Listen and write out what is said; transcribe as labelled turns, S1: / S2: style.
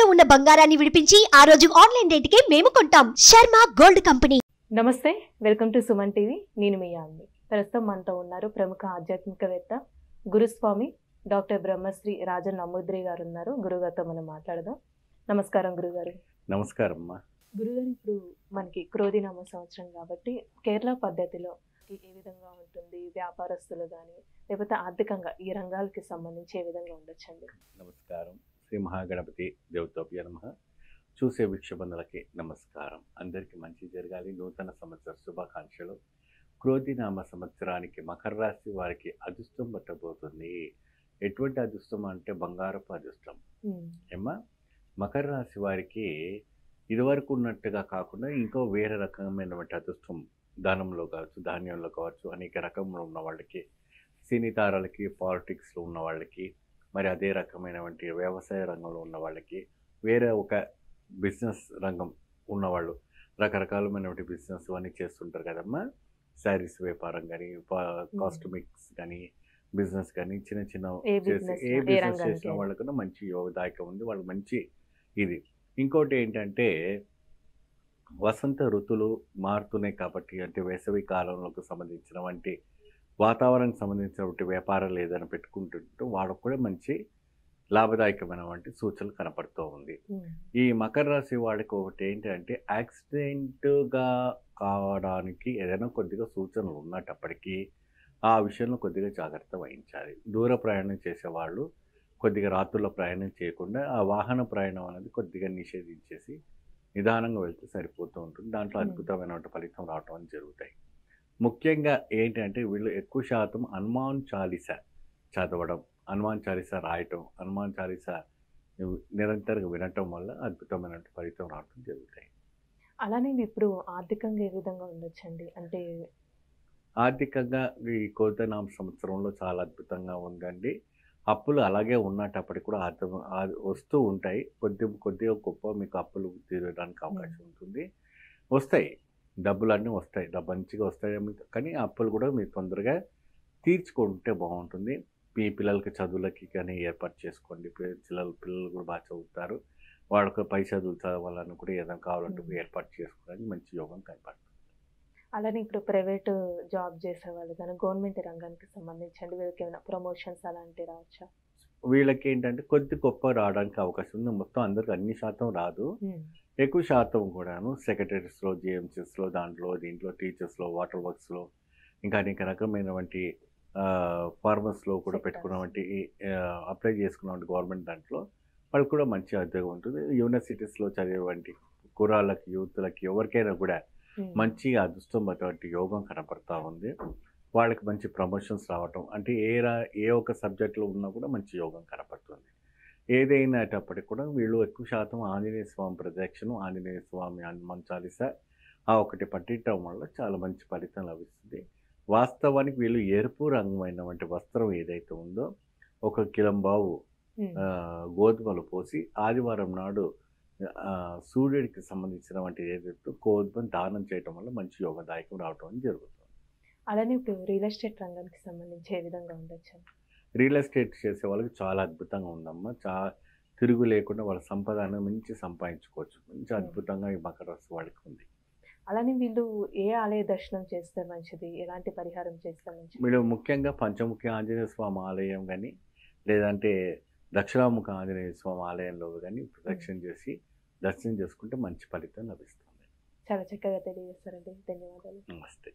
S1: తాకట్టులో ఉన్న బంగారాన్ని విడిపించి ఆ రోజు ఆన్లైన్ రేటుకే మేము కొంటాం. Sharma gold company.
S2: నమస్తే, వెల్కమ్ టు సుమన్ టీవీ. నేను మీ యామ్ని. ప్రస్తుతం మనతో ఉన్నారు ప్రముఖ ఆధ్యాత్మికవేత్త గురుస్వామి డాక్టర్ బ్రహ్మశ్రీ రాజన్ నమూద్రి గారు ఉన్నారు. గురుగారితో మనం మాట్లాడదాం. నమస్కారం గురుగారు.
S3: నమస్కారం అమ్మా.
S2: గురుగారు, ఇప్పుడు మనకి క్రోధినామ సంవత్సరం కాబట్టి కేరళ పద్ధతిలో ఏ విధంగా ఉంటుంది, వ్యాపారస్తులు కానీ లేకపోతే ఆర్థికంగా ఈ రంగాలకి సంబంధించి ఏ విధంగా ఉండొచ్చండి?
S3: నమస్కారం. శ్రీ మహాగణపతి దేవతోభ్య నమః. చూసే వీక్షబంధులకి నమస్కారం. అందరికీ మంచి జరగాలి. నూతన సంవత్సర శుభాకాంక్షలు. క్రోధినామ సంవత్సరానికి మకర రాశి వారికి అదృష్టం పట్టబోతుంది. ఎటువంటి అదృష్టం అంటే బంగారపు అదృష్టం. ఏమా, మకర రాశి వారికి ఇదివరకు ఉన్నట్టుగా కాకుండా ఇంకో వేరే రకమైనటువంటి అదృష్టం ధనంలో కావచ్చు, ధాన్యంలో కావచ్చు, అనేక రకంలో ఉన్న వాళ్ళకి, సినీ తారలకి, పాలిటిక్స్లో ఉన్న వాళ్ళకి, మరి అదే రకమైనటువంటి వ్యవసాయ రంగంలో ఉన్న వాళ్ళకి, వేరే ఒక బిజినెస్ రంగం ఉన్నవాళ్ళు, రకరకాలమైనటువంటి బిజినెస్ అన్నీ చేస్తుంటారు కదమ్మా. శారీస్ వ్యాపారం కానీ, కాస్మెటిక్స్ కానీ, బిజినెస్ కానీ, చిన్న చిన్న ఏ బిజినెస్ చేసిన వాళ్ళకన్నా మంచి యోగదాయకం ఉంది. వాళ్ళు మంచి ఇది. ఇంకోటి ఏంటంటే వసంత ఋతువులు మారుతున్నాయి కాబట్టి, అంటే వేసవి కాలంలోకి సంబంధించిన వంటి వాతావరణానికి సంబంధించినటువంటి వ్యాపారాలు ఏదైనా పెట్టుకుంటుంటే వాళ్ళకు కూడా మంచి లాభదాయకమైన వంటి సూచనలు కనపడుతూ ఉంది. ఈ మకర రాశి వాళ్ళకి ఒకటి ఏంటంటే యాక్సిడెంట్గా కావడానికి ఏదైనా కొద్దిగా సూచనలు ఉన్నప్పటికీ ఆ విషయంలో కొద్దిగా జాగ్రత్త వహించాలి. దూర ప్రయాణం చేసేవాళ్ళు కొద్దిగా రాత్రుల్లో ప్రయాణం చేయకుండా ఆ వాహన ప్రయాణం అనేది కొద్దిగా నిషేధించేసి నిదానంగా వెళ్తే సరిపోతూ ఉంటుంది. దాంట్లో అద్భుతమైన ఫలితం రావటం జరుగుతాయి. ముఖ్యంగా ఏంటంటే వీళ్ళు ఎక్కువ శాతం హనుమాన్ చాలీసా చదవడం, హనుమాన్ చాలీసా రాయటం, హనుమాన్ చాలీసా నిరంతరంగా వినటం వల్ల అద్భుతమైన ఫలితం రావటం జరుగుతాయి.
S2: అలానే ఇప్పుడు ఆర్థికంగా ఏ విధంగా ఉండొచ్చండి? అంటే
S3: ఆర్థికంగా ఈ క్రోధినామ సంవత్సరంలో చాలా అద్భుతంగా ఉందండి. అప్పులు అలాగే ఉన్నప్పటికీ కూడా వస్తూ ఉంటాయి. కొద్దిగా గొప్ప మీకు అప్పులు తీరడానికి అవకాశం ఉంటుంది. వస్తాయి, డబ్బులన్నీ వస్తాయి, మంచిగా వస్తాయి. కానీ అప్పులు కూడా మీరు తొందరగా తీర్చుకుంటే బాగుంటుంది. మీ పిల్లలకి చదువులకి కానీ ఏర్పాటు చేసుకోండి. పిల్లలు కూడా బాగా చదువుతారు. వాళ్ళకి పై చదువులు చదవాలని కూడా ఏదైనా కావాలంటే ఏర్పాటు చేసుకోవడానికి మంచి యోగం కనపడుతుంది.
S2: అలానే ఇప్పుడు ప్రైవేట్ జాబ్ చేసే వాళ్ళు కానీ గవర్నమెంట్ రంగానికి సంబంధించండి వీళ్ళకి ఏమైనా ప్రమోషన్స్ అలాంటివి రావచ్చా?
S3: వీళ్ళకి ఏంటంటే కొద్ది గొప్ప రావడానికి అవకాశం ఉంది. మొత్తం అందరికి అన్ని శాతం రాదు. ఎక్కువ శాతం కూడాను సెక్రటరీస్లో, జిఎంసీస్లో, దీంట్లో టీచర్స్లో, వాటర్ వర్క్స్లో, ఇంకా అనేక రకమైనటువంటి ఫార్మర్స్లో కూడా పెట్టుకున్నటువంటి అప్లై చేసుకున్నటువంటి గవర్నమెంట్ దాంట్లో వాళ్ళకి కూడా మంచి ఉద్యోగం ఉంటుంది. యూనివర్సిటీస్లో చదివేటువంటి కుర్రాళ్ళకి, యూత్లకి, ఎవరికైనా కూడా మంచి అదృష్టం అటువంటి యోగం కనపడతా ఉంది. వాళ్ళకి మంచి ప్రమోషన్స్ రావటం, అంటే ఏ ఒక్క సబ్జెక్ట్లో ఉన్నా కూడా మంచి యోగం కనపడుతుంది. ఏదైనాటప్పటికి కూడా వీళ్ళు ఎక్కువ శాతం ఆంజనేయ స్వామి ప్రదక్షిణం, ఆంజనేయ స్వామి హనుమాన్ చాలీసా ఒకటి పట్టించడం వల్ల చాలా మంచి ఫలితం లభిస్తుంది. వాస్తవానికి వీళ్ళు ఎరుపు రంగమైనటువంటి వస్త్రం ఏదైతే ఉందో 1 కిలంబావు గోధుమలు పోసి ఆదివారం నాడు సూర్యుడికి సంబంధించినటువంటి ఏదైతే గోధుమను దానం చేయటం వల్ల మంచి యోగదాయకం రావటం జరుగుతుంది.
S2: అలానే ఇప్పుడు రియల్ ఎస్టేట్ రంగానికి సంబంధించి ఏ విధంగా ఉండొచ్చు?
S3: రియల్ ఎస్టేట్ చేసే వాళ్ళకి చాలా అద్భుతంగా ఉందమ్మా. తిరుగు లేకుండా వాళ్ళ సంపదను మంచి సంపాదించుకోవచ్చు. మంచి అద్భుతంగా ఈ మకర రాశి వాళ్ళకి ఉంది.
S2: అలానే వీళ్ళు ఏ ఆలయ దర్శనం చేస్తే మంచిది, ఎలాంటి పరిహారం చేస్తే మంచిది?
S3: వీళ్ళు ముఖ్యంగా పంచముఖి ఆంజనేయ స్వామి ఆలయం కానీ, లేదంటే దక్షిణాముఖ ఆంజనేయ స్వామి ఆలయంలో కానీ ప్రదక్షిణ చేసి దర్శనం చేసుకుంటే మంచి ఫలితం లభిస్తుంది.
S2: చాలా చక్కగా తెలియజేస్తారండి. ధన్యవాదాలు.
S3: నమస్తే.